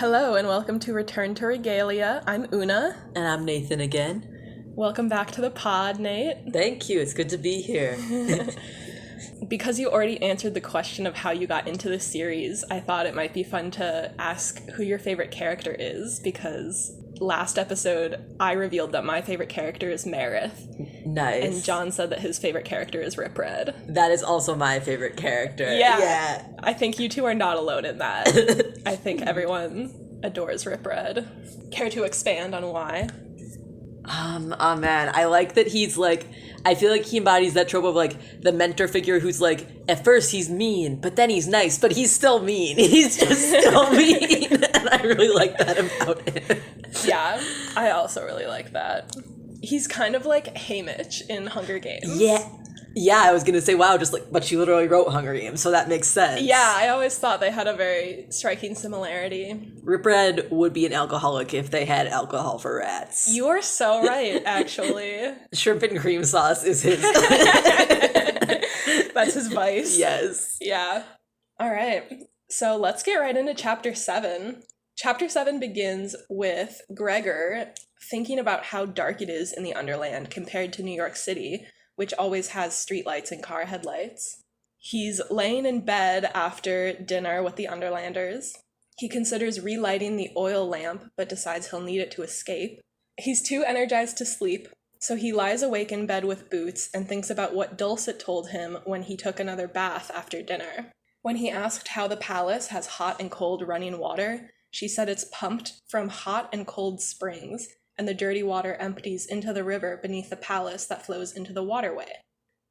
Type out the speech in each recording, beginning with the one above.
Hello and welcome to Return to Regalia. I'm Oona. And I'm Nathan again. Welcome back to the pod, Nate. Thank you. It's good to be here. Because you already answered the question of how you got into the series, I thought it might be fun to ask who your favorite character is, because last episode I revealed that my favorite character is Meredith. Nice. And John said that his favorite character is Rip Red. That is also my favorite character. Yeah. I think you two are not alone in that. I think everyone adores Rip Red. Care to expand on why? Oh man, I like that he's like, I feel like he embodies that trope of like the mentor figure who's like, at first he's mean, but then he's nice, but he's still mean. He's just still mean. And I really like that about him. Yeah, I also really like that. He's kind of like Haymitch in Hunger Games. Yeah, I was gonna say, wow, just like, but she literally wrote Hunger Games, so that makes sense. Yeah, I always thought they had a very striking similarity. Rip Red would be an alcoholic if they had alcohol for rats. You are so right, actually. Shrimp and cream sauce is his. That's his vice. Yes. Yeah. All right. So let's get right into Chapter 7. Chapter 7 begins with Gregor thinking about how dark it is in the Underland compared to New York City, which always has streetlights and car headlights. He's laying in bed after dinner with the Underlanders. He considers relighting the oil lamp, but decides he'll need it to escape. He's too energized to sleep, so he lies awake in bed with Boots and thinks about what Dulcet told him when he took another bath after dinner. When he asked how the palace has hot and cold running water, she said it's pumped from hot and cold springs, and the dirty water empties into the river beneath the palace that flows into the waterway.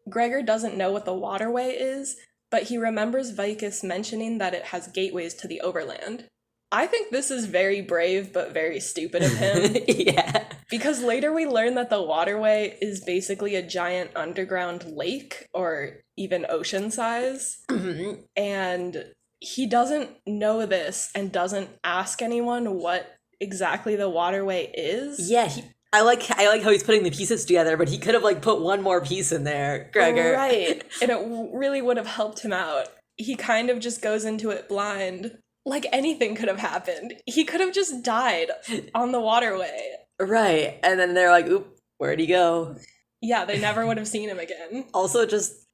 Gregor doesn't know what the waterway is, but he remembers Vicus mentioning that it has gateways to the Overland. I think this is very brave but very stupid of him. Yeah. Because later we learn that the waterway is basically a giant underground lake, or even ocean size. Mm-hmm. And he doesn't know this and doesn't ask anyone what exactly the waterway is. Yeah, I like how he's putting the pieces together, but he could have like put one more piece in there, Gregor. Right. And it really would have helped him out. He kind of just goes into it blind. Like anything could have happened. He could have just died on the waterway. Right. And then they're like, oop, where'd he go? Yeah, they never would have seen him again. Also, just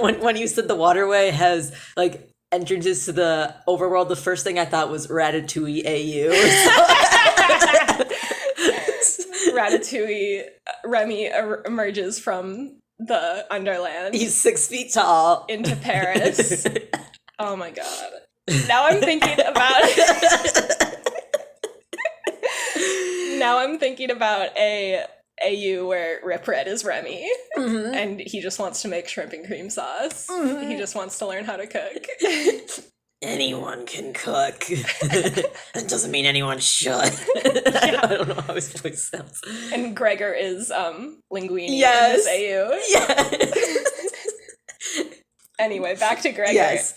when you said the waterway has like entrances to the overworld, the first thing I thought was Ratatouille AU. Ratatouille, Remy emerges from the Underland. He's 6 feet tall. Into Paris. Oh my god. Now I'm thinking about a AU where Rip Red is Remy. Mm-hmm. And he just wants to make shrimp and cream sauce. Mm-hmm. He just wants to learn how to cook. Anyone can cook. That doesn't mean anyone should. I don't know how his voice sounds. And Gregor is Linguini yes. in this AU. Yes. Anyway, back to Gregor. Yes.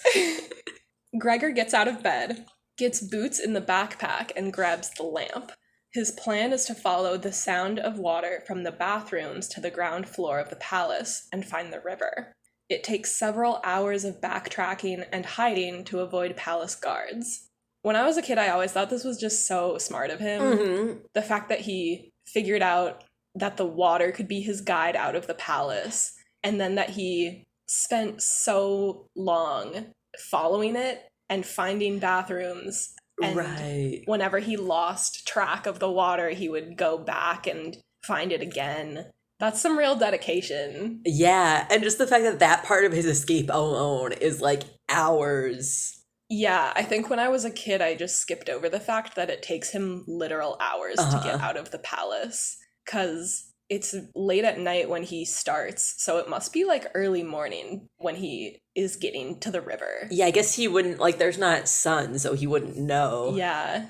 Gregor gets out of bed, gets Boots in the backpack, and grabs the lamp. His plan is to follow the sound of water from the bathrooms to the ground floor of the palace and find the river. It takes several hours of backtracking and hiding to avoid palace guards. When I was a kid, I always thought this was just so smart of him. Mm-hmm. The fact that he figured out that the water could be his guide out of the palace, and then that he spent so long following it and finding bathrooms. And right. Whenever he lost track of the water, he would go back and find it again. That's some real dedication. Yeah, and just the fact that that part of his escape alone is like hours. Yeah, I think when I was a kid, I just skipped over the fact that it takes him literal hours to get out of the palace. Because it's late at night when he starts, so it must be like early morning when he is getting to the river. Yeah, I guess he wouldn't, like, there's not sun, so he wouldn't know. Yeah.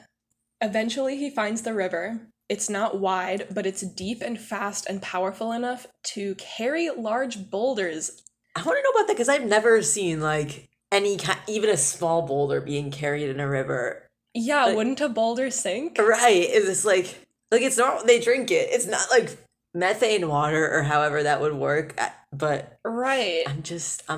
Eventually he finds the river. It's not wide, but it's deep and fast and powerful enough to carry large boulders. I want to know about that because I've never seen, like, even a small boulder being carried in a river. Yeah, like, wouldn't a boulder sink? Right. Is this like it's not, they drink it. It's not like methane water or however that would work, but right. I'm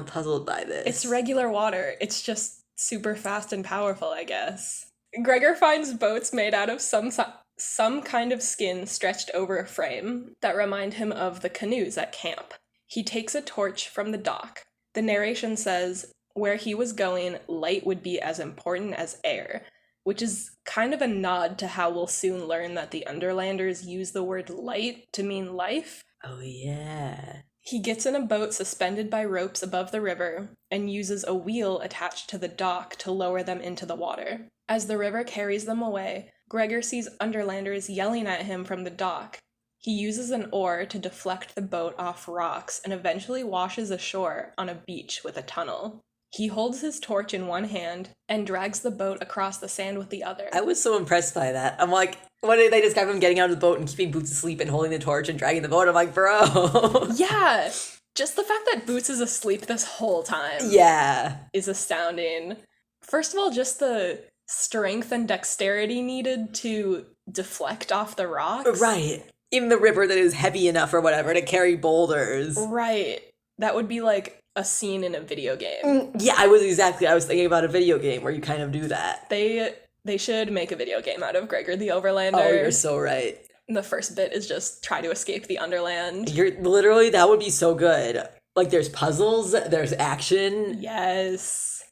puzzled by this. It's regular water. It's just super fast and powerful, I guess. Gregor finds boats made out of some kind of skin stretched over a frame that remind him of the canoes at camp. He takes a torch from the dock. The narration says, where he was going, light would be as important as air, which is kind of a nod to how we'll soon learn that the Underlanders use the word light to mean life. Oh, yeah. He gets in a boat suspended by ropes above the river and uses a wheel attached to the dock to lower them into the water. As the river carries them away, Gregor sees Underlanders yelling at him from the dock. He uses an oar to deflect the boat off rocks and eventually washes ashore on a beach with a tunnel. He holds his torch in one hand and drags the boat across the sand with the other. I was so impressed by that. I'm like, what did they describe him getting out of the boat and keeping Boots asleep and holding the torch and dragging the boat? I'm like, bro. Yeah, just the fact that Boots is asleep this whole time. Yeah. Is astounding. First of all, just the strength and dexterity needed to deflect off the rocks. Right. In the river that is heavy enough or whatever to carry boulders. Right. That would be like a scene in a video game. Yeah, I was thinking about a video game where you kind of do that. They should make a video game out of Gregor the Overlander. Oh, you're so right. The first bit is just try to escape the Underland. That would be so good. Like, there's puzzles, there's action. Yes.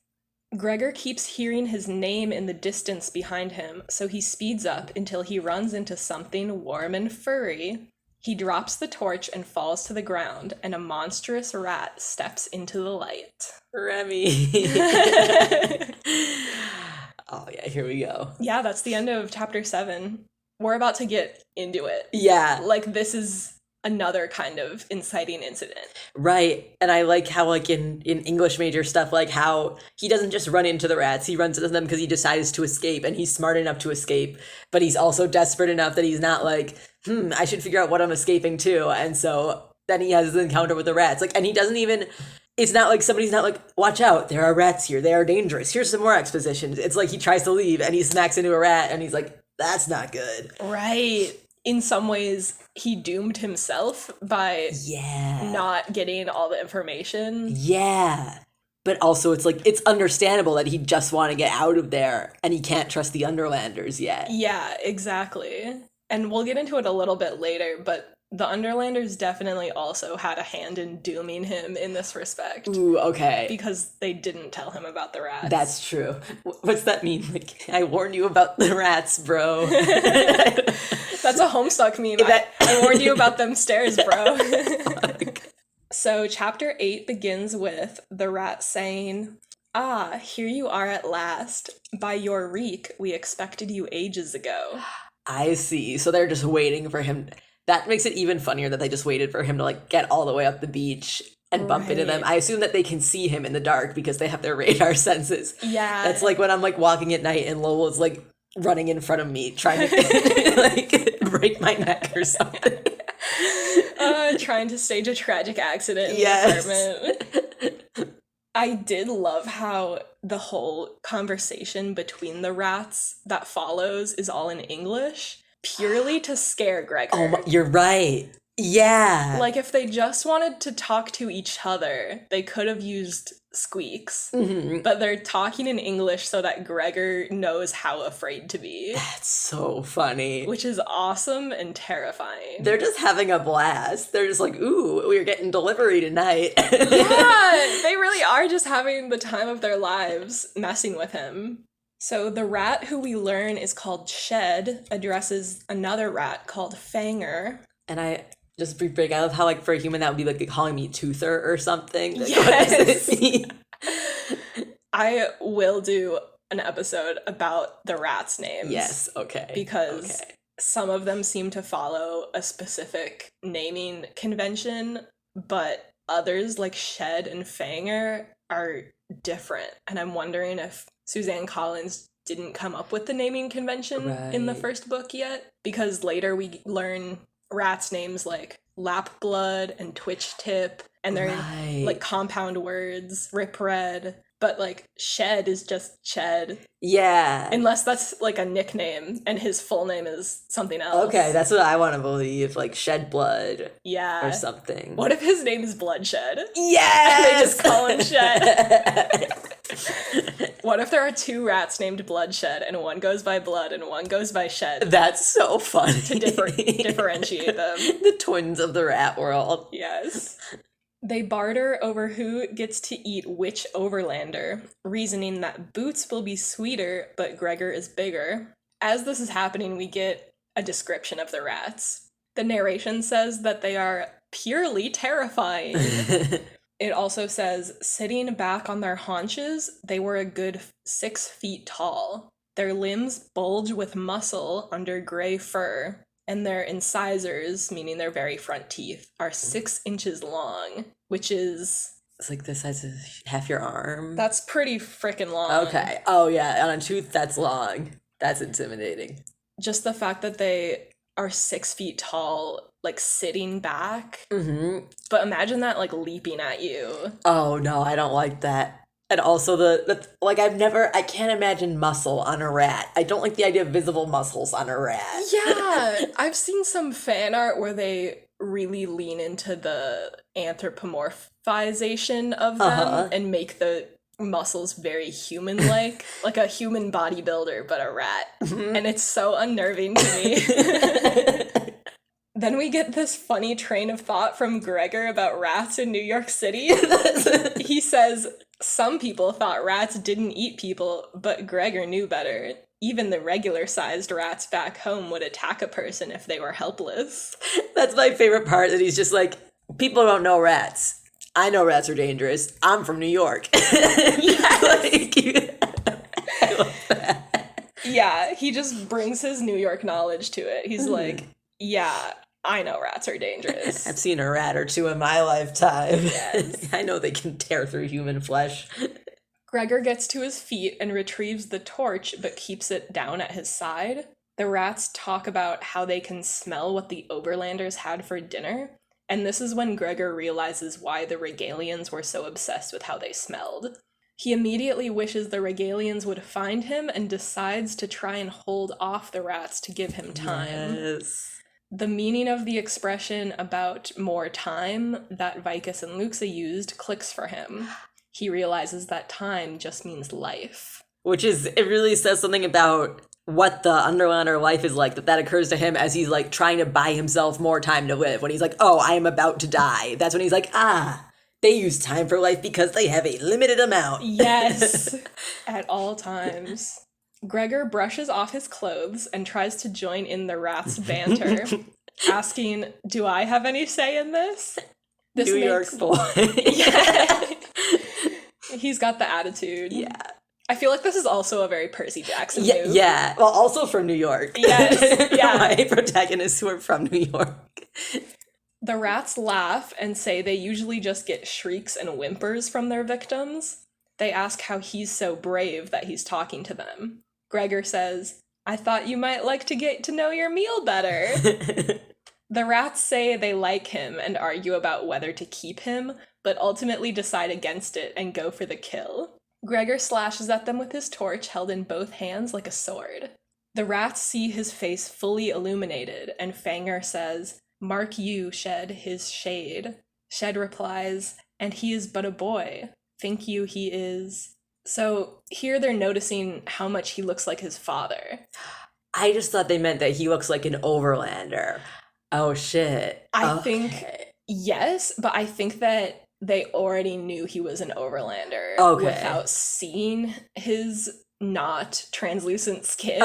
Gregor keeps hearing his name in the distance behind him, so he speeds up until he runs into something warm and furry. He drops the torch and falls to the ground, and a monstrous rat steps into the light. Remy. Oh, yeah, here we go. Yeah, that's the end of chapter 7. We're about to get into it. Yeah. Like, this is another kind of inciting incident. Right. And I like how, like, in English major stuff, like, how he doesn't just run into the rats. He runs into them because he decides to escape, and he's smart enough to escape. But he's also desperate enough that he's not like, I should figure out what I'm escaping to. And so then he has his encounter with the rats. Like, and he doesn't even... It's not like somebody's not like, watch out, there are rats here, they are dangerous, here's some more exposition. It's like he tries to leave and he smacks into a rat and he's like, that's not good. Right. In some ways, he doomed himself by not getting all the information. Yeah. But also it's like, it's understandable that he'd just want to get out of there and he can't trust the Underlanders yet. Yeah, exactly. And we'll get into it a little bit later, but the Underlanders definitely also had a hand in dooming him in this respect. Ooh, okay. Because they didn't tell him about the rats. That's true. What's that mean? Like, I warned you about the rats, bro. That's a Homestuck meme. I warned you about them stairs, bro. So chapter 8 begins with the rat saying, "Ah, here you are at last. By your reek, we expected you ages ago." I see. So they're just waiting for him. That makes it even funnier that they just waited for him to, like, get all the way up the beach and bump into them. I assume that they can see him in the dark because they have their radar senses. Yeah. That's like when I'm, like, walking at night and Lowell's, like, running in front of me trying to, like, break my neck or something. Trying to stage a tragic accident in the apartment. I did love how the whole conversation between the rats that follows is all in English, purely to scare Gregor. Oh, you're right. Yeah. Like, if they just wanted to talk to each other, they could have used squeaks. Mm-hmm. But they're talking in English so that Gregor knows how afraid to be. That's so funny. Which is awesome and terrifying. They're just having a blast. They're just like, ooh, we're getting delivery tonight. Yeah, they really are just having the time of their lives messing with him. So the rat who we learn is called Shed addresses another rat called Fanger. And I just break out of how, like, for a human that would be like calling me Toother or something. Like, yes. What does it mean? I will do an episode about the rats' names. Yes, okay. Because some of them seem to follow a specific naming convention, but others, like Shed and Fanger, are different. And I'm wondering if Suzanne Collins didn't come up with the naming convention in the first book yet. Because later we learn rats' names like Lapblood and Twitch Tip, and they're like compound words, Rip Red. but like Shed is just Shed. Yeah. Unless that's like a nickname and his full name is something else. Okay, that's what I want to believe, like Shed Blood Yeah. or something. What if his name is Bloodshed? Yes! And they just call him Shed. What if there are 2 rats named Bloodshed and one goes by Blood and one goes by Shed? That's so funny. To differentiate them. The twins of the rat world. Yes. They barter over who gets to eat which Overlander, reasoning that Boots will be sweeter, but Gregor is bigger. As this is happening, we get a description of the rats. The narration says that they are purely terrifying. It also says, sitting back on their haunches, they were a good 6 feet tall. Their limbs bulge with muscle under gray fur, and their incisors, meaning their very front teeth, are 6 inches long, which is... It's like the size of half your arm. That's pretty freaking long. Okay. Oh, yeah. On a tooth, that's long. That's intimidating. Just the fact that they are 6 feet tall, like sitting back. Mm-hmm. But imagine that like leaping at you. Oh, no, I don't like that. And also I can't imagine muscle on a rat. I don't like the idea of visible muscles on a rat. Yeah, I've seen some fan art where they really lean into the anthropomorphization of them and make the muscles very human-like, like a human bodybuilder, but a rat. Mm-hmm. And it's so unnerving to me. Then we get this funny train of thought from Gregor about rats in New York City. He says, some people thought rats didn't eat people, but Gregor knew better. Even the regular-sized rats back home would attack a person if they were helpless. That's my favorite part, that he's just like, people don't know rats. I know rats are dangerous. I'm from New York. I love that. Yeah, he just brings his New York knowledge to it. He's like, yeah, I know rats are dangerous. I've seen a rat or 2 in my lifetime. Yes. I know they can tear through human flesh. Gregor gets to his feet and retrieves the torch, but keeps it down at his side. The rats talk about how they can smell what the Overlanders had for dinner, and this is when Gregor realizes why the Regalians were so obsessed with how they smelled. He immediately wishes the Regalians would find him and decides to try and hold off the rats to give him time. Yes. The meaning of the expression about more time that Vicus and Luxa used clicks for him. He realizes that time just means life. Which is, it really says something about what the Underlander life is like, that occurs to him as he's like trying to buy himself more time to live. When he's like, oh, I am about to die. That's when he's like, they use time for life because they have a limited amount. Yes, at all times. Gregor brushes off his clothes and tries to join in the rats' banter, asking, do I have any say in this? New York boy. Yeah. He's got the attitude. Yeah. I feel like this is also a very Percy Jackson move. Yeah. Well, also from New York. Yes. Yeah. My protagonists who are from New York. The rats laugh and say they usually just get shrieks and whimpers from their victims. They ask how he's so brave that he's talking to them. Gregor says, I thought you might like to get to know your meal better. The rats say they like him and argue about whether to keep him, but ultimately decide against it and go for the kill. Gregor slashes at them with his torch held in both hands like a sword. The rats see his face fully illuminated, and Fanger says, Mark you, Shed, his shade. Shed replies, and he is but a boy. Think you he is... So here they're noticing how much he looks like his father. I just thought they meant that he looks like an Overlander. Oh, shit. I think, yes, but I think that they already knew he was an Overlander without seeing his not translucent skin.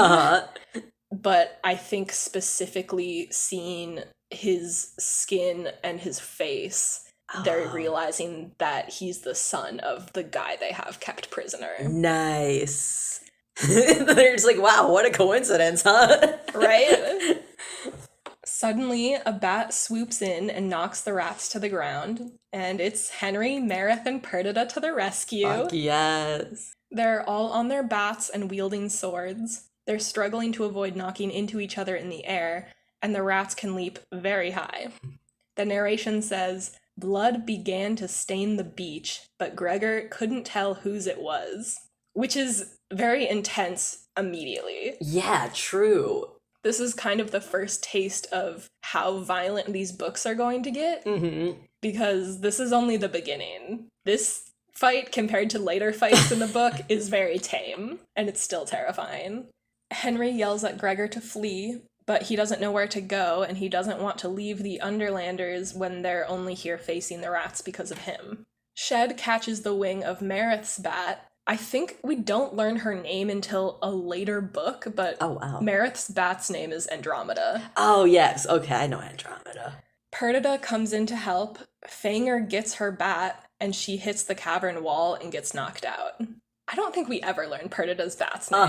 But I think specifically seeing his skin and his face, they're realizing that he's the son of the guy they have kept prisoner. Nice. They're just like, wow, what a coincidence, huh? Right? Suddenly, a bat swoops in and knocks the rats to the ground, and it's Henry, Meredith, and Perdita to the rescue. Fuck yes. They're all on their bats and wielding swords. They're struggling to avoid knocking into each other in the air, and the rats can leap very high. The narration says, Blood began to stain the beach, but Gregor couldn't tell whose it was, which is very intense immediately. Yeah, true. This is kind of the first taste of how violent these books are going to get, because this is only the beginning. This fight, compared to later fights in the book, is very tame, and it's still terrifying. Henry yells at Gregor to flee, but he doesn't know where to go, and he doesn't want to leave the Underlanders when they're only here facing the rats because of him. Shed catches the wing of Marith's bat. I think we don't learn her name until a later book, but Marith's bat's name is Andromeda. Oh, yes. Okay, I know Andromeda. Perdita comes in to help. Fanger gets her bat, and she hits the cavern wall and gets knocked out. I don't think we ever learned Perdita's bat's name.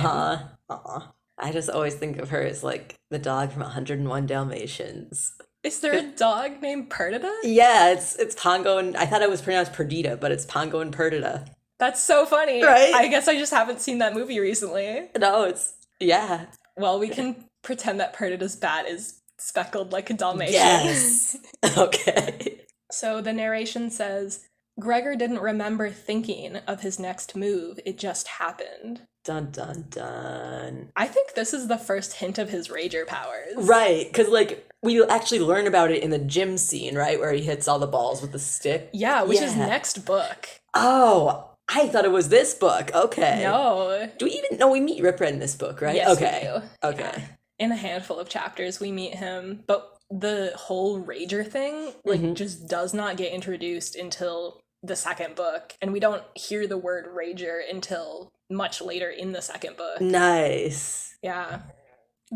I just always think of her as like the dog from 101 Dalmatians. Is there a dog named Perdita? Yeah, it's Pongo, and I thought it was pronounced Perdita, but it's Pongo and Perdita. That's so funny. Right? I guess I just haven't seen that movie recently. No, yeah. Well, we can pretend that Perdita's bat is speckled like a Dalmatian. Yes. Okay. So the narration says, Gregor didn't remember thinking of his next move. It just happened. Dun, dun, dun. I think this is the first hint of his Rager powers. Right, because, like, we actually learn about it in the gym scene, right, where he hits all the balls with the stick. Yeah, which is next book. Oh, I thought it was this book. Okay. No. Do we even know we meet Ripper in this book, right? Yes, okay. we do. Okay. Yeah. In a handful of chapters, we meet him, but the whole Rager thing, just does not get introduced until the second book, and we don't hear the word Rager until much later in the second book. Nice. Yeah.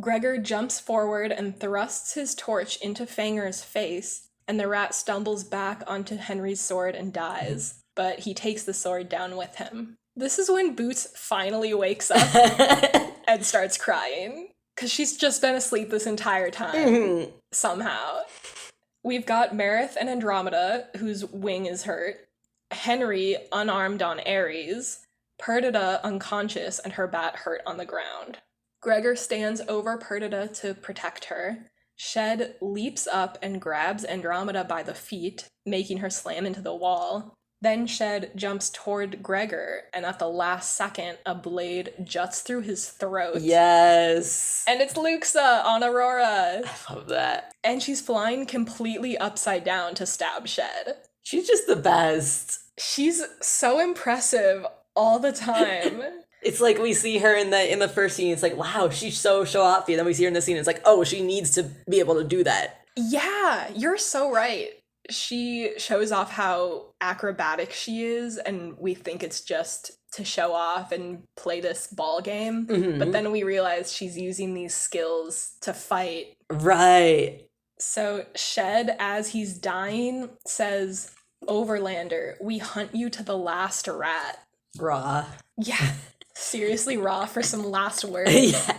Gregor jumps forward and thrusts his torch into Fanger's face, and the rat stumbles back onto Henry's sword and dies, but he takes the sword down with him. This is when Boots finally wakes up and starts crying, because she's just been asleep this entire time, somehow. We've got Marith and Andromeda, whose wing is hurt, Henry unarmed on Ares, Perdita unconscious and her bat hurt on the ground. Gregor stands over Perdita to protect her. Shed leaps up and grabs Andromeda by the feet, making her slam into the wall. Then Shed jumps toward Gregor, and at the last second, a blade juts through his throat. Yes. And it's Luxa on Aurora. I love that. And she's flying completely upside down to stab Shed. She's just the best. She's so impressive all the time. It's like we see her in the first scene, it's like, wow, she's so show-offy. And then we see her in the scene, it's like, oh, she needs to be able to do that. Yeah, you're so right. She shows off how acrobatic she is, and we think it's just to show off and play this ball game. But then we realize she's using these skills to fight. Right. So Shed, as he's dying, says, Overlander, we hunt you to the last rat. Raw. Yeah. Seriously raw for some last words. Yeah.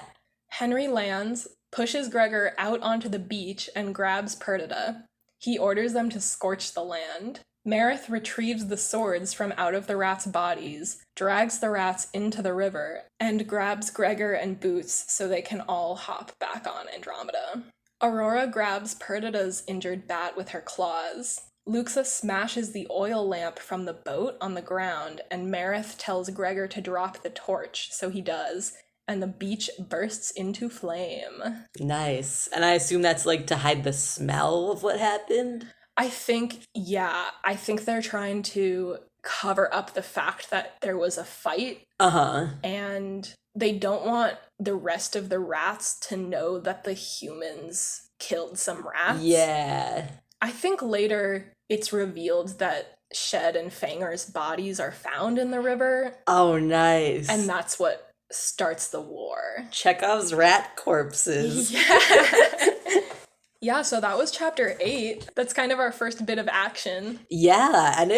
Henry lands, pushes Gregor out onto the beach, and grabs Perdita. He orders them to scorch the land. Marith retrieves the swords from out of the rats' bodies, drags the rats into the river, and grabs Gregor and Boots so they can all hop back on Andromeda. Aurora grabs Perdita's injured bat with her claws. Luxa smashes the oil lamp from the boat on the ground, and Marith tells Gregor to drop the torch, so he does, and the beach bursts into flame. Nice. And I assume that's like to hide the smell of what happened? I think they're trying to cover up the fact that there was a fight. And they don't want the rest of the rats to know that the humans killed some rats. Yeah. I think later it's revealed that Shed and Fanger's bodies are found in the river. Oh, nice. And that's what starts the war. Chekhov's rat corpses. Yeah. Yeah, so that was chapter 8. That's kind of our first bit of action. Yeah, and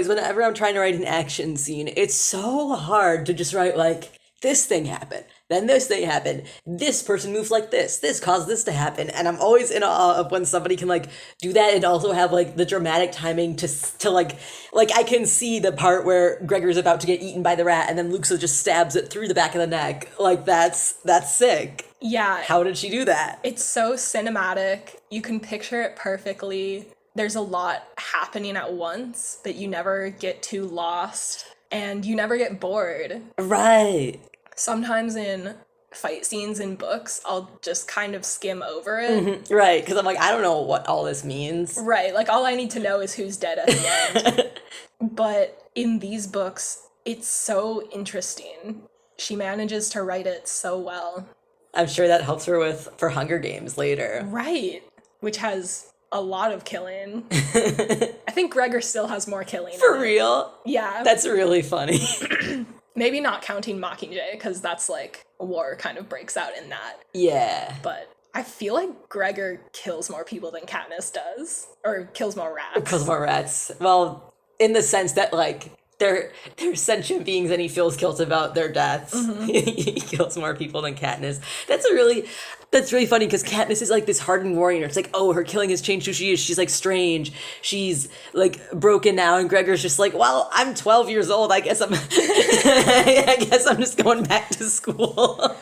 whenever I'm trying to write an action scene, it's so hard to just write like, this thing happened, then this thing happened, this person moves like this caused this to happen, and I'm always in awe of when somebody can like do that and also have like the dramatic timing to like I can see the part where Gregor's about to get eaten by the rat and then Luxa just stabs it through the back of the neck. Like that's sick. Yeah. How did she do that? It's so cinematic. You can picture it perfectly. there's a lot happening at once, but you never get too lost and you never get bored. Right. Sometimes in fight scenes in books, I'll just kind of skim over it. Right, because I'm like, I don't know what all this means. Right, like all I need to know is who's dead at the end. But in these books, it's so interesting. She manages to write it so well. I'm sure that helps her for Hunger Games later. Right, which has a lot of killing. I think Gregor still has more killing. For real? Yeah. That's really funny. Maybe not counting Mockingjay, because that's like war kind of breaks out in that. Yeah. But I feel like Gregor kills more people than Katniss does. Or kills more rats. Kills more rats. Well, in the sense that, like, they're sentient beings and he feels guilt about their deaths. He kills more people than Katniss. That's really funny because Katniss is like this hardened warrior. It's like, oh, her killing has changed who she is. She's like strange. She's like broken now. And Gregor's just like, well, I'm 12 years old. I guess I'm just going back to school.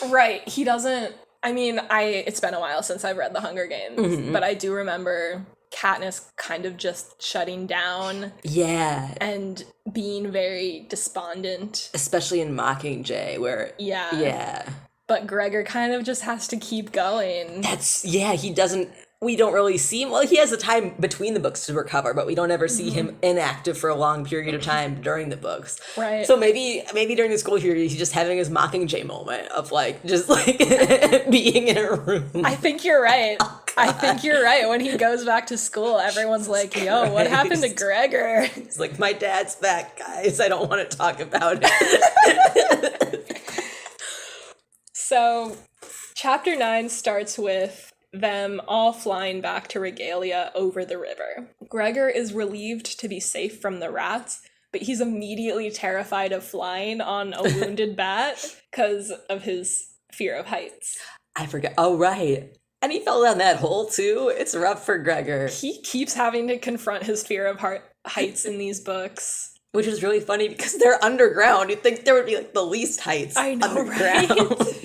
Right. He doesn't. I mean, it's been a while since I've read The Hunger Games, but I do remember Katniss kind of just shutting down. Yeah. And being very despondent. Especially in Mockingjay, where... Yeah. Yeah. But Gregor kind of just has to keep going. He doesn't... We don't really see him... Well, he has the time between the books to recover, but we don't ever see him inactive for a long period of time during the books. Right. So maybe during the school year, he's just having his Mockingjay moment of, like, just, like, being in a room. I think you're right. I think you're right. When he goes back to school, everyone's like, yo, what happened to Gregor? He's like, my dad's back, guys. I don't want to talk about it. So, chapter 9 starts with them all flying back to Regalia over the river. Gregor is relieved to be safe from the rats, but he's immediately terrified of flying on a wounded bat because of his fear of heights. I forget. Oh, right. And he fell down that hole, too. It's rough for Gregor. He keeps having to confront his fear of heights in these books. Which is really funny because they're underground. You'd think there would be, like, the least heights underground. Right?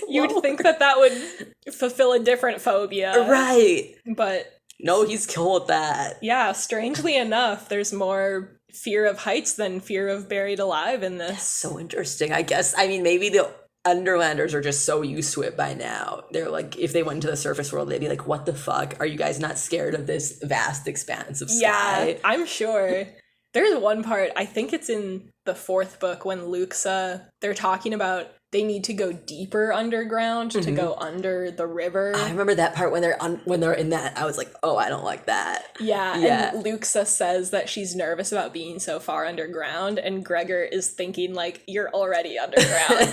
You'd think that would fulfill a different phobia. Right. But... No, he's cool with that. Yeah, strangely enough, there's more fear of heights than fear of buried alive in this. That's so interesting. I guess, I mean, maybe the Underlanders are just so used to it by now. They're like, if they went into the surface world, they'd be like, what the fuck? Are you guys not scared of this vast expanse of sky? Yeah, I'm sure. There's one part, I think it's in the 4th book, when Luxa, they're talking about they need to go deeper underground to go under the river. I remember that part when they're in that. I was like, oh, I don't like that. Yeah. And Luxa says that she's nervous about being so far underground, and Gregor is thinking, like, you're already underground.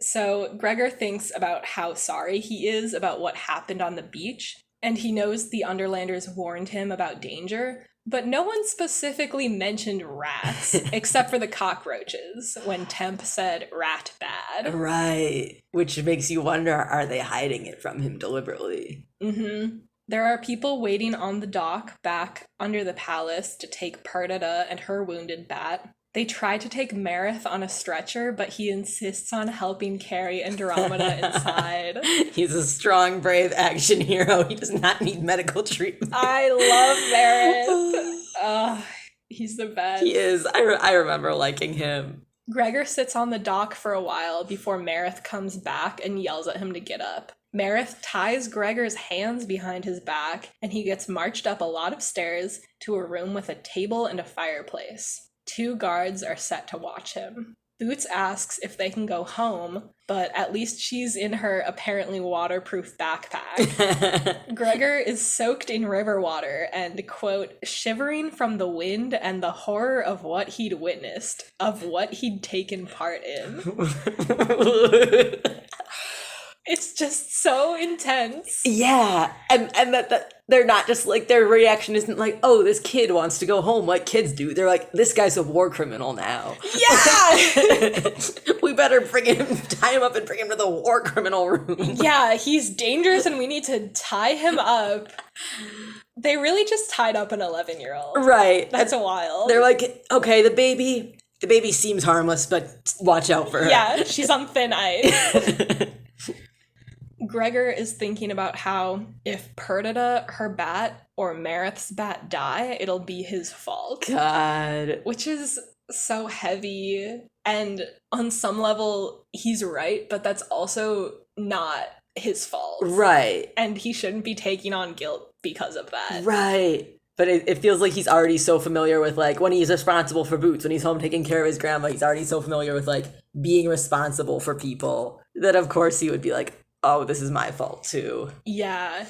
So Gregor thinks about how sorry he is about what happened on the beach, and he knows the Underlanders warned him about danger, but no one specifically mentioned rats, except for the cockroaches, when Temp said rat bad. Right. Which makes you wonder, are they hiding it from him deliberately? There are people waiting on the dock back under the palace to take Perdita and her wounded bat. They try to take Marith on a stretcher, but he insists on helping carry Andromeda inside. He's a strong, brave action hero. He does not need medical treatment. I love Marith. He's the best. He is. I remember liking him. Gregor sits on the dock for a while before Marith comes back and yells at him to get up. Marith ties Gregor's hands behind his back, and he gets marched up a lot of stairs to a room with a table and a fireplace. 2 guards are set to watch him. Boots asks if they can go home, but at least she's in her apparently waterproof backpack. Gregor is soaked in river water and, quote, shivering from the wind and the horror of what he'd witnessed, of what he'd taken part in. It's just so intense. Yeah, and that they're not just like, their reaction isn't like, oh, this kid wants to go home like kids do. They're like, this guy's a war criminal now. Yeah! We better tie him up and bring him to the war criminal room. Yeah, he's dangerous and we need to tie him up. They really just tied up an 11-year-old. Right. That's wild. They're like, okay, the baby seems harmless, but watch out for her. Yeah, she's on thin ice. Gregor is thinking about how if Perdita, her bat, or Marith's bat die, it'll be his fault. God. Which is so heavy. And on some level, he's right, but that's also not his fault. Right. And he shouldn't be taking on guilt because of that. Right. But it feels like he's already so familiar with, like, when he's responsible for Boots, when he's home taking care of his grandma, he's already so familiar with, like, being responsible for people that, of course, he would be like, oh, this is my fault, too. Yeah.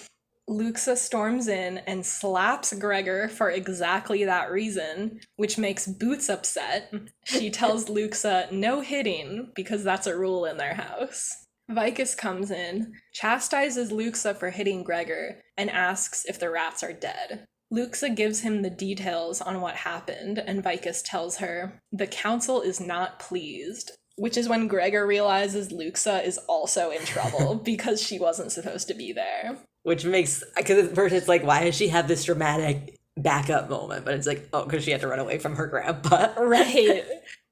Luxa storms in and slaps Gregor for exactly that reason, which makes Boots upset. She tells Luxa no hitting, because that's a rule in their house. Vicus comes in, chastises Luxa for hitting Gregor, and asks if the rats are dead. Luxa gives him the details on what happened, and Vicus tells her, the council is not pleased, which is when Gregor realizes Luxa is also in trouble because she wasn't supposed to be there. Which makes, because at first it's like, why does she have this dramatic backup moment? But it's like, oh, because she had to run away from her grandpa. Right.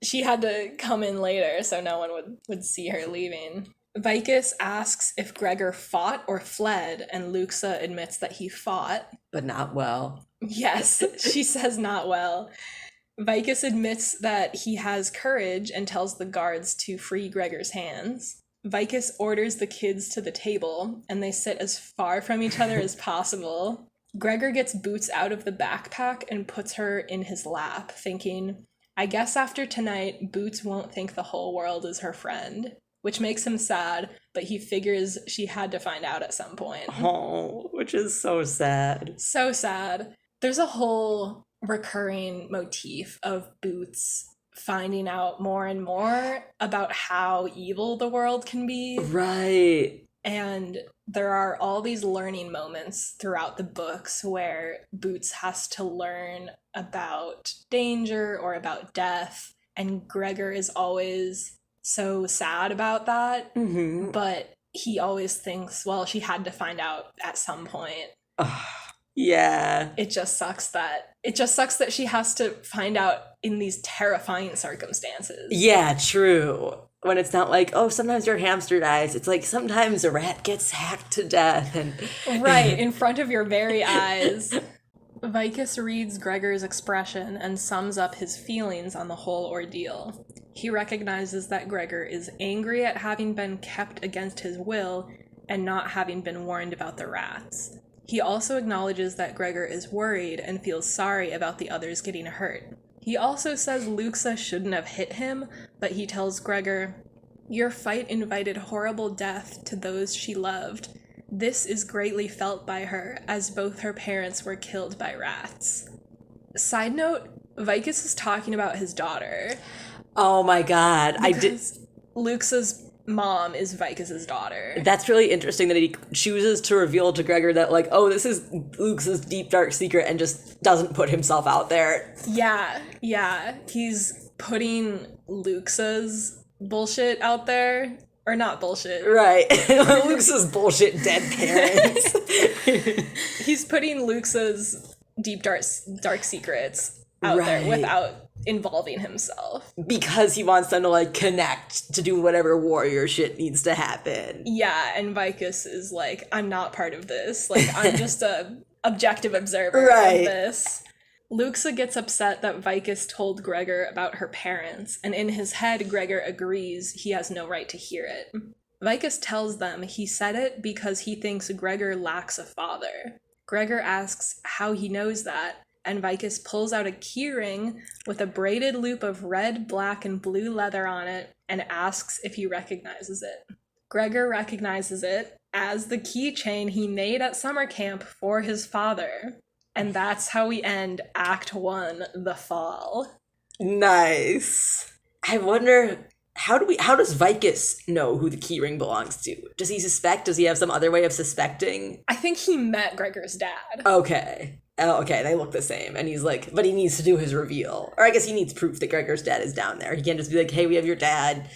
She had to come in later so no one would see her leaving. Vicus asks if Gregor fought or fled, and Luxa admits that he fought. But not well. Yes, she says not well. Vicus admits that he has courage and tells the guards to free Gregor's hands. Vicus orders the kids to the table, and they sit as far from each other as possible. Gregor gets Boots out of the backpack and puts her in his lap, thinking, I guess after tonight, Boots won't think the whole world is her friend. Which makes him sad, but he figures she had to find out at some point. Oh, which is so sad. So sad. There's a whole recurring motif of Boots finding out more and more about how evil the world can be. Right. And there are all these learning moments throughout the books where Boots has to learn about danger or about death, and Gregor is always so sad about that, but he always thinks, well, she had to find out at some point. Yeah. It just sucks that she has to find out in these terrifying circumstances. Yeah, true. When it's not like, oh, sometimes your hamster dies. It's like sometimes a rat gets hacked to death. And right, in front of your very eyes. Vicus reads Gregor's expression and sums up his feelings on the whole ordeal. He recognizes that Gregor is angry at having been kept against his will and not having been warned about the rats. He also acknowledges that Gregor is worried and feels sorry about the others getting hurt. He also says Luxa shouldn't have hit him, but he tells Gregor, your fight invited horrible death to those she loved. This is greatly felt by her, as both her parents were killed by rats. Side note, Vicus is talking about his daughter. Oh my god. Luxa's mom is Vicus's daughter. That's really interesting that he chooses to reveal to Gregor that, like, oh, this is Luxa's deep, dark secret, and just doesn't put himself out there. Yeah. He's putting Luxa's bullshit out there. Or not bullshit. Right. Luxa's bullshit dead parents. He's putting Luxa's deep, dark secrets out there without involving himself. Because he wants them to, like, connect to do whatever warrior shit needs to happen. Yeah, and Vicus is like, I'm not part of this. Like, I'm just a objective observer of this. Luxa gets upset that Vicus told Gregor about her parents, and in his head, Gregor agrees he has no right to hear it. Vicus tells them he said it because he thinks Gregor lacks a father. Gregor asks how he knows that, and Vicus pulls out a keyring with a braided loop of red, black, and blue leather on it and asks if he recognizes it. Gregor recognizes it as the keychain he made at summer camp for his father. And that's how we end Act 1, The Fall. Nice. I wonder, how does Vicus know who the keyring belongs to? Does he suspect? Does he have some other way of suspecting? I think he met Gregor's dad. Okay. Oh, okay, they look the same. And he's like, but he needs to do his reveal. Or I guess he needs proof that Gregor's dad is down there. He can't just be like, hey, we have your dad.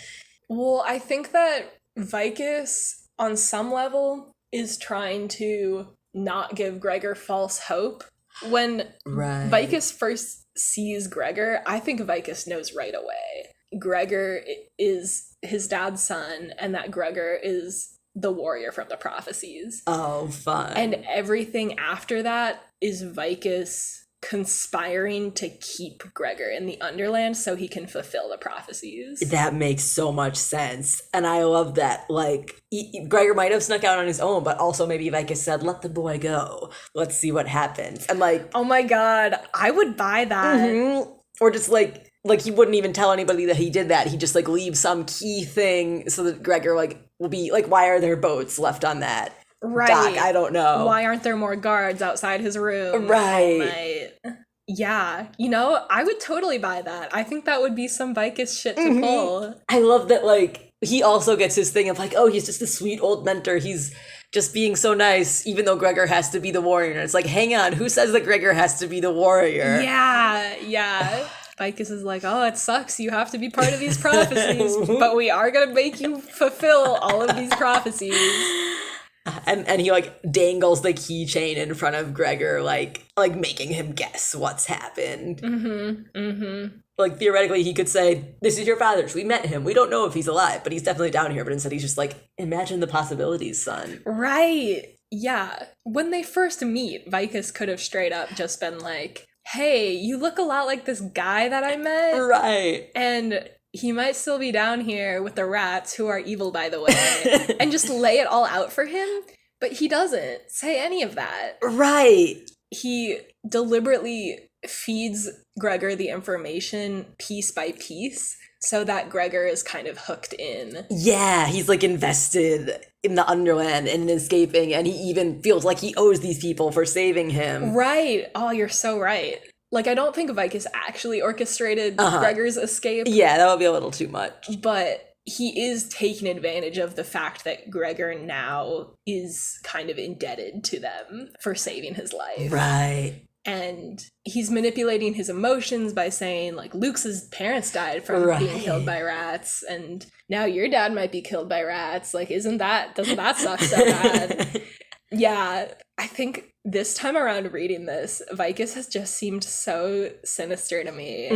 Well, I think that Vicus, on some level, is trying to not give Gregor false hope. When Vicus first sees Gregor, I think Vicus knows right away. Gregor is his dad's son, and that Gregor is the warrior from the prophecies. Oh, fun. And everything after that is Vicus conspiring to keep Gregor in the Underland so he can fulfill the prophecies. That makes so much sense. And I love that. Like, Gregor might have snuck out on his own, but also maybe Vicus said, let the boy go. Let's see what happens. And like... Oh my god, I would buy that. Mm-hmm. Or just like he wouldn't even tell anybody that he did that. He just like leaves some key thing so that Gregor like will be like, why are there boats left on that right. dock? I don't know. Why aren't there more guards outside his room? Right. Yeah, you know, I would totally buy that. I think that would be some Vicus shit to pull. I love that, like, he also gets his thing of like, oh, he's just a sweet old mentor. He's just being so nice, even though Gregor has to be the warrior. And it's like, hang on, who says that Gregor has to be the warrior? Yeah. Vicus is like, oh, it sucks. You have to be part of these prophecies, but we are going to make you fulfill all of these prophecies. And he like dangles the keychain in front of Gregor, like making him guess what's happened. Like theoretically, he could say, "This is your father's. We met him. We don't know if he's alive, but he's definitely down here." But instead, he's just like, "Imagine the possibilities, son." Right? Yeah. When they first meet, Vicus could have straight up just been like, "Hey, you look a lot like this guy that I met." Right. And he might still be down here with the rats, who are evil, by the way, and just lay it all out for him. But he doesn't say any of that. Right. He deliberately feeds Gregor the information piece by piece so that Gregor is kind of hooked in. Yeah, he's like invested in the Underland and in escaping, and he even feels like he owes these people for saving him. Right. Oh, you're so right. Like, I don't think Vicus actually orchestrated Gregor's escape. Yeah, that would be a little too much. But he is taking advantage of the fact that Gregor now is kind of indebted to them for saving his life. Right. And he's manipulating his emotions by saying, like, Luke's parents died from being killed by rats, and now your dad might be killed by rats. Like, doesn't that suck so bad? Yeah, I think this time around reading this, Vicus has just seemed so sinister to me.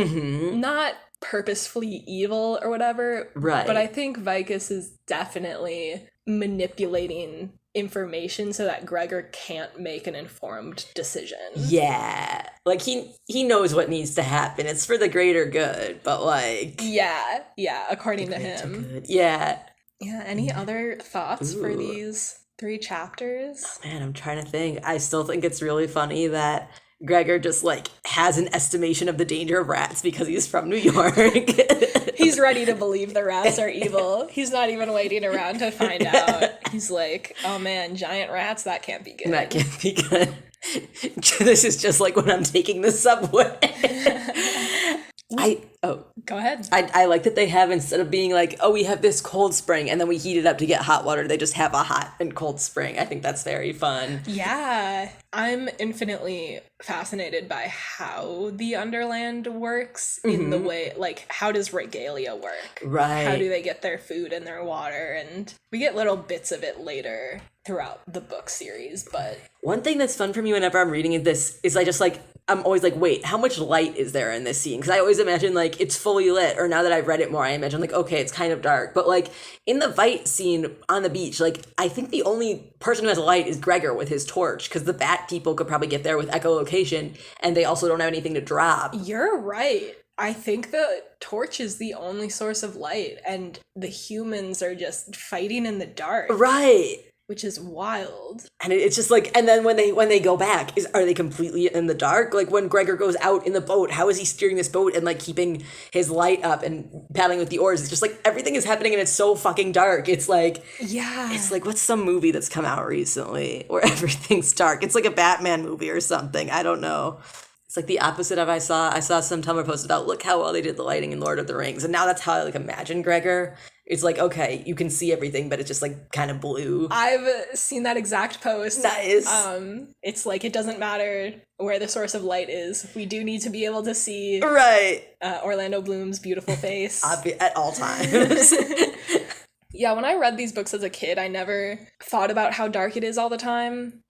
Not purposefully evil or whatever, right? But I think Vicus is definitely manipulating information so that Gregor can't make an informed decision. Yeah, like he knows what needs to happen. It's for the greater good, but like yeah, according to him. Yeah. Any other thoughts for these 3 chapters? Oh, man, I'm trying to think. I still think it's really funny that Gregor just like has an estimation of the danger of rats because he's from New York. He's ready to believe the rats are evil. He's not even waiting around to find out. He's like, oh man, giant rats, that can't be good. That can't be good. This is just like when I'm taking the subway. Go ahead. I like that they have, instead of being like, oh, we have this cold spring and then we heat it up to get hot water, they just have a hot and cold spring. I think that's very fun. Yeah. I'm infinitely fascinated by how the Underland works in the way, like, how does regalia work? Right. How do they get their food and their water? And we get little bits of it later throughout the book series, but... One thing that's fun for me whenever I'm reading this is I'm always like, wait, how much light is there in this scene? Because I always imagine, like, it's fully lit, or now that I've read it more, I imagine, like, okay, it's kind of dark. But, like, in the fight scene on the beach, like, I think the only person who has light is Gregor with his torch, because the bat people could probably get there with echolocation, and they also don't have anything to drop. You're right. I think the torch is the only source of light, and the humans are just fighting in the dark. Right. Which is wild. And it's just like, and then when they go back, are they completely in the dark? Like when Gregor goes out in the boat, how is he steering this boat and like keeping his light up and paddling with the oars? It's just like everything is happening and it's so fucking dark. It's like, yeah, it's like, what's some movie that's come out recently where everything's dark? It's like a Batman movie or something. I don't know. It's like the opposite of I saw some Tumblr post about, look how well they did the lighting in Lord of the Rings. And now that's how I like imagine Gregor. It's like, okay, you can see everything, but it's just like kind of blue. I've seen that exact post. Nice. It's like, it doesn't matter where the source of light is. We do need to be able to see Orlando Bloom's beautiful face. At all times. Yeah, when I read these books as a kid, I never thought about how dark it is all the time.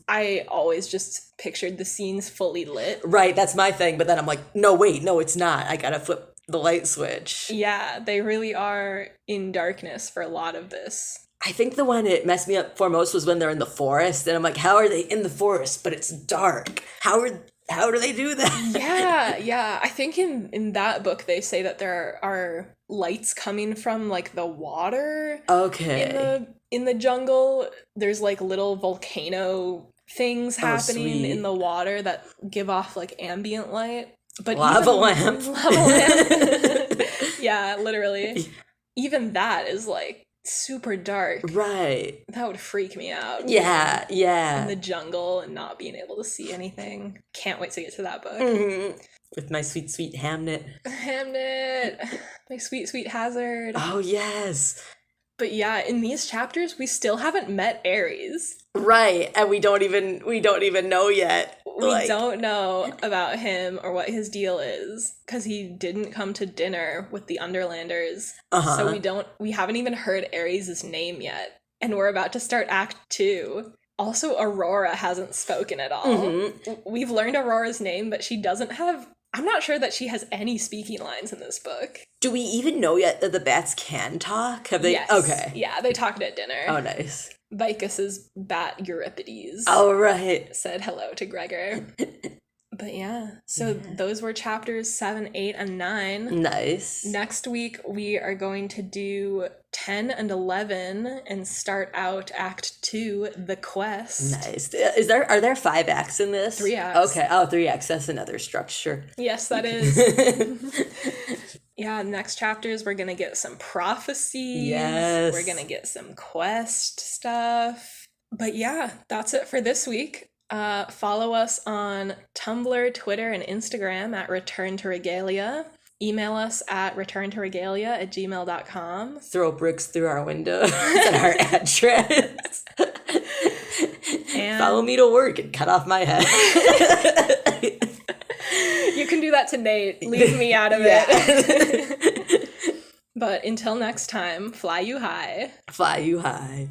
I always just pictured the scenes fully lit. Right, that's my thing. But then I'm like, no, it's not. I gotta flip the light switch. Yeah, they really are in darkness for a lot of this. I think the one it messed me up for most was when they're in the forest, and I'm like, how are they in the forest, but it's dark? How do they do that? Yeah. I think in that book they say that there are lights coming from like the water. Okay. In the jungle. There's like little volcano things happening sweet. in the water that give off like ambient light. But Lava lamp. Lava lamp. Yeah, literally. Even that is like super dark. Right. That would freak me out. Yeah. In the jungle and not being able to see anything. Can't wait to get to that book. Mm-hmm. With my sweet, sweet Hamnet. My sweet, sweet Hazard. Oh, yes. But yeah, in these chapters, we still haven't met Ares. Right, and we don't even know yet. We don't know about him or what his deal is because he didn't come to dinner with the Underlanders. So we haven't even heard Ares' name yet, and we're about to start Act 2. Also, Aurora hasn't spoken at all. Mm-hmm. We've learned Aurora's name, but she doesn't have. I'm not sure that she has any speaking lines in this book. Do we even know yet that the bats can talk? Have they? Yes. Okay. Yeah, they talked at dinner. Oh, nice. Vicus's bat Euripides. Oh, right. Said hello to Gregor. But yeah, so those were chapters 7, 8, and 9. Nice. Next week, we are going to do 10 and 11 and start out Act 2, The Quest. Nice. Are there 5 acts in this? 3 acts. Okay. Oh, 3 acts. That's another structure. Yes, that is. Yeah, next chapters, we're going to get some prophecies. Yes. We're going to get some quest stuff. But yeah, that's it for this week. Follow us on Tumblr, Twitter, and Instagram at Return to Regalia. Email us at returntoregalia@gmail.com. Throw bricks through our window. That's our address. And follow me to work and cut off my head. You can do that to Nate. Leave me out of it. But until next time, fly you high. Fly you high.